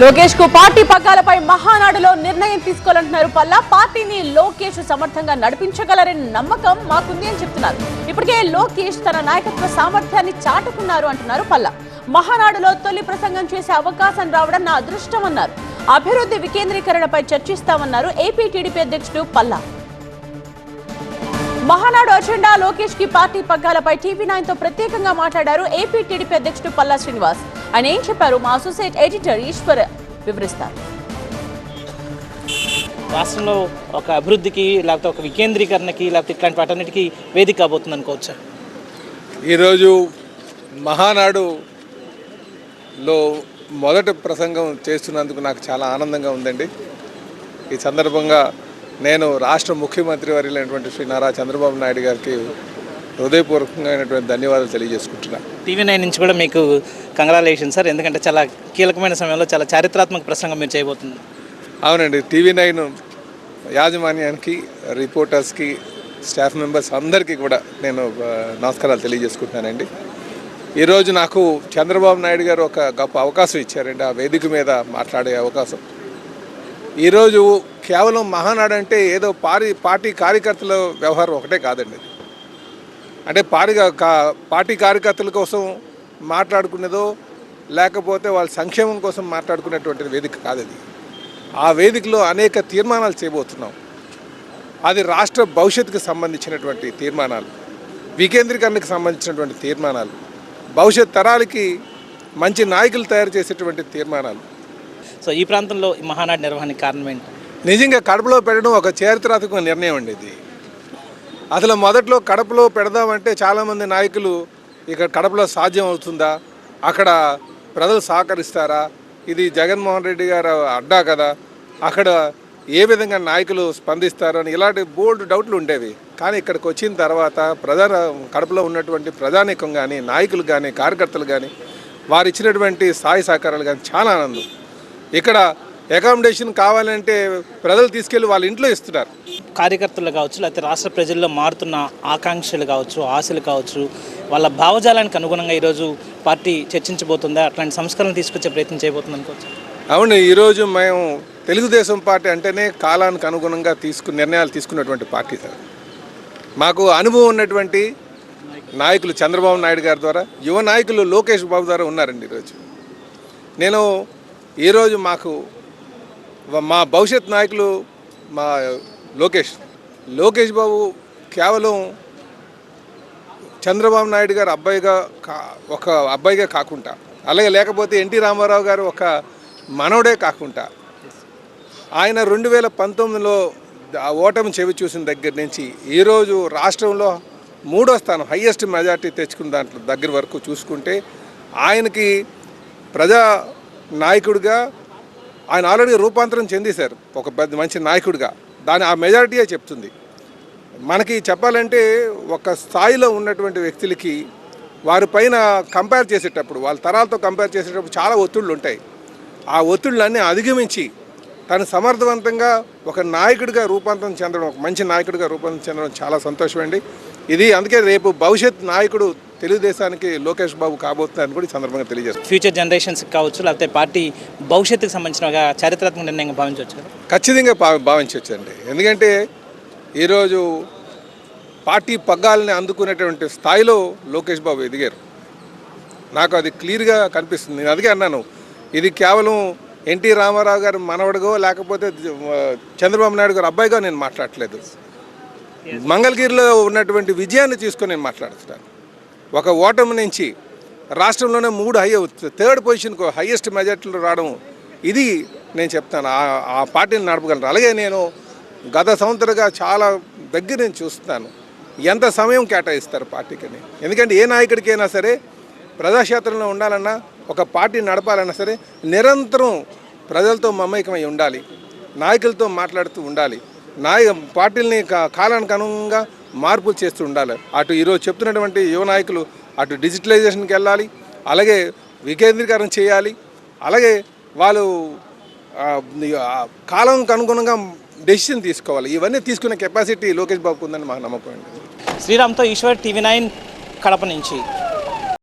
లోకేష్ కు పార్టీ పగ్గాలపై మహానాడులో నిర్ణయం తీసుకోవాలంటున్నారు పల్లా. పార్టీని లోకేష్ సమర్థంగా నడిపించగలరని నమ్మకం మాకుంది అని చెప్తున్నారు. ఇప్పటికే లోకేష్ తన నాయకత్వ సామర్థ్యాన్ని చాటుకున్నారు అంటున్నారు పల్లా. మహానాడులో తొలి ప్రసంగం చేసే అవకాశం రావడం నా అదృష్టం అన్నారు. అభివృద్ధి వికేంద్రీకరణపై చర్చిస్తామన్నారు ఏపీ టీడీపీ అధ్యక్షుడు పల్లా. మహానాడు అజెండా లోకేష్ కి పార్టీ పగ్గాలపై టీవీ9 తో ప్రత్యేకంగా మాట్లాడారు ఏపీ టీడీపీ అధ్యక్షుడు పల్లా శ్రీనివాస్. ఆయన ఏం చెప్పారు మా అసోసియేట్ ఎడిటర్ ఈశ్వర్ వివరిస్తారు. రాష్ట్రంలో ఒక అభివృద్ధికి లేకపోతే ఒక వికేంద్రీకరణకి లేకపోతే ఇట్లాంటి వాటన్నిటికీ వేదిక కాబోతుంది అనుకోవచ్చా? ఈరోజు మహానాడులో మొదటి ప్రసంగం చేస్తున్నందుకు నాకు చాలా ఆనందంగా ఉందండి. ఈ సందర్భంగా నేను రాష్ట్ర ముఖ్యమంత్రి వర్యులైనటువంటి శ్రీ నారా చంద్రబాబు నాయుడు గారికి హృదయపూర్వకమైనటువంటి ధన్యవాదాలు తెలియజేసుకుంటున్నాను. టీవీ9 నుంచి కూడా మీకు కంగ్రాచులేషన్ సార్, ఎందుకంటే చాలా కీలకమైన సమయంలో చాలా చారిత్రాత్మక ప్రసంగం మీరు చేయబోతుంది. అవునండి, టీవీ9 యాజమాన్యానికి, రిపోర్టర్స్కి, స్టాఫ్ మెంబర్స్ అందరికీ కూడా నేను నమస్కారాలు తెలియజేసుకుంటున్నానండి. ఈరోజు నాకు చంద్రబాబు నాయుడు గారు ఒక గొప్ప అవకాశం ఇచ్చారండి, ఆ వేదిక మీద మాట్లాడే అవకాశం. ఈరోజు కేవలం మహానాడు అంటే ఏదో పార్టీ కార్యకర్తల వ్యవహారం ఒకటే కాదండి. అంటే పార్టీ కార్యకర్తల కోసం మాట్లాడుకునేదో లేకపోతే వాళ్ళ సంక్షేమం కోసం మాట్లాడుకునేటువంటి వేదిక కాదు అది. ఆ వేదికలో అనేక తీర్మానాలు చేయబోతున్నాం. అది రాష్ట్ర భవిష్యత్తుకు సంబంధించినటువంటి తీర్మానాలు, వికేంద్రీకరణకు సంబంధించినటువంటి తీర్మానాలు, భవిష్యత్ తరాలకి మంచి నాయకులు తయారు చేసేటువంటి తీర్మానాలు. సో ఈ ప్రాంతంలో మహానాడు నిర్వహణకి కారణం ఏంటి? నిజంగా కడపలో పెట్టడం ఒక చారిత్రాత్మక నిర్ణయం అండి ఇది. అసలు మొదట్లో కడపలో పెడదామంటే చాలామంది నాయకులు ఇక్కడ కడపలో సాధ్యం అవుతుందా, అక్కడ ప్రజలు సహకరిస్తారా, ఇది జగన్మోహన్ రెడ్డి గారు అడ్డా కదా, అక్కడ ఏ విధంగా నాయకులు స్పందిస్తారు అని ఇలాంటి బోల్డ్ డౌట్లు ఉండేవి. కానీ ఇక్కడికి వచ్చిన తర్వాత కడపలో ఉన్నటువంటి ప్రజానీకం కానీ, నాయకులు కానీ, కార్యకర్తలు కానీ, వారు ఇచ్చినటువంటి సహాయ సహకారాలు కానీ చాలా ఆనందం. ఇక్కడ అకామిడేషన్ కావాలంటే ప్రజలు తీసుకెళ్ళి వాళ్ళ ఇంట్లో ఇస్తున్నారు. కార్యకర్తలు కావచ్చు, లేకపోతే రాష్ట్ర ప్రజల్లో మారుతున్న ఆకాంక్షలు కావచ్చు, ఆశలు కావచ్చు, వాళ్ళ భావజాలానికి అనుగుణంగా ఈరోజు పార్టీ చర్చించబోతుందా, అట్లాంటి సంస్కరణలు తీసుకొచ్చే ప్రయత్నం చేయబోతుంది అనుకోవచ్చు? అవును, ఈరోజు మేము తెలుగుదేశం పార్టీ అంటేనే కాలానికి అనుగుణంగా నిర్ణయాలు తీసుకున్నటువంటి పార్టీ సార్. మాకు అనుభవం ఉన్నటువంటి నాయకులు చంద్రబాబు నాయుడు గారి ద్వారా, యువ నాయకులు లోకేష్ బాబు ద్వారా ఉన్నారండి. ఈరోజు మాకు మా భవిష్యత్ నాయకులు మా లోకేష్ బాబు కేవలం చంద్రబాబు నాయుడు గారు ఒక అబ్బాయిగా కాకుండా, అలాగే లేకపోతే ఎన్టీ రామారావు గారు ఒక మనవడే కాకుండా, ఆయన 2019లో ఓటమి చెవి చూసిన దగ్గర నుంచి ఈరోజు రాష్ట్రంలో 3వ స్థానం హయ్యెస్ట్ మెజార్టీ తెచ్చుకున్న దాంట్లో దగ్గర వరకు చూసుకుంటే ఆయనకి ప్రజా నాయకుడిగా ఆయన ఆల్రెడీ రూపాంతరం చెందేశారు ఒక పెద్ద మంచి నాయకుడిగా. ఆ మెజారిటీయే చెప్తుంది. మనకి చెప్పాలంటే ఒక స్థాయిలో ఉన్నటువంటి వ్యక్తులకి వారి పైన కంపేర్ చేసేటప్పుడు, వాళ్ళ తరాలతో కంపేర్ చేసేటప్పుడు చాలా ఒత్తిళ్ళు ఉంటాయి. ఆ ఒత్తిళ్ళన్నీ అధిగమించి తను సమర్థవంతంగా ఒక నాయకుడిగా రూపాంతరం చెందడం, ఒక మంచి నాయకుడిగా రూపాంతరం చెందడం చాలా సంతోషం అండి. ఇది అందుకే రేపు భవిష్యత్ నాయకుడు తెలుగుదేశానికి లోకేష్ బాబు కాబోతుందని కూడా ఈ సందర్భంగా తెలియజేస్తారు. ఫ్యూచర్ జనరేషన్స్కి కావచ్చు, లేకపోతే పార్టీ భవిష్యత్తుకు సంబంధించిన చారిత్రాత్మక నిర్ణయంగా భావించవచ్చు కదా? ఖచ్చితంగా భావించవచ్చు అండి. ఎందుకంటే ఈరోజు పార్టీ పగ్గాలని అందుకునేటువంటి స్థాయిలో లోకేష్ బాబు ఎదిగారు. నాకు అది క్లియర్గా కనిపిస్తుంది. నేను అందుకే అన్నాను, ఇది కేవలం ఎన్టీ రామారావు గారు మనవడిగో లేకపోతే చంద్రబాబు నాయుడు గారు అబ్బాయిగా నేను మాట్లాడట్లేదు. మంగళగిరిలో ఉన్నటువంటి విజయాన్ని తీసుకొని నేను మాట్లాడుతున్నాను. ఒక ఓటమి నుంచి రాష్ట్రంలోనే 3 పొజిషన్కు హయ్యెస్ట్ మెజార్టీలు రావడం, ఇది నేను చెప్తాను ఆ పార్టీని నడపగలను. అలాగే నేను గత సంవత్సరంగా చాలా దగ్గర నేను చూస్తున్నాను ఎంత సమయం కేటాయిస్తారు పార్టీకని. ఎందుకంటే ఏ నాయకుడికైనా సరే ప్రజాక్షేత్రంలో ఉండాలన్నా, ఒక పార్టీని నడపాలన్నా సరే నిరంతరం ప్రజలతో మమైకమై ఉండాలి, నాయకులతో మాట్లాడుతూ ఉండాలి, పార్టీలని కాలానికి అనుగుణంగా మార్పులు చేస్తూ ఉండాలి. అటు ఈరోజు చెప్తున్నటువంటి యువ నాయకులు అటు డిజిటలైజేషన్కి వెళ్ళాలి, అలాగే వికేంద్రీకరణ చేయాలి, అలాగే వాళ్ళు కాలానికి అనుగుణంగా డెసిషన్ తీసుకోవాలి. ఇవన్నీ తీసుకునే కెపాసిటీ లోకేష్ బాబుకు ఉందని మాకు నమ్మకం అండి. శ్రీరామ్తో ఈశ్వర్, టీవీ9 కడప నుంచి.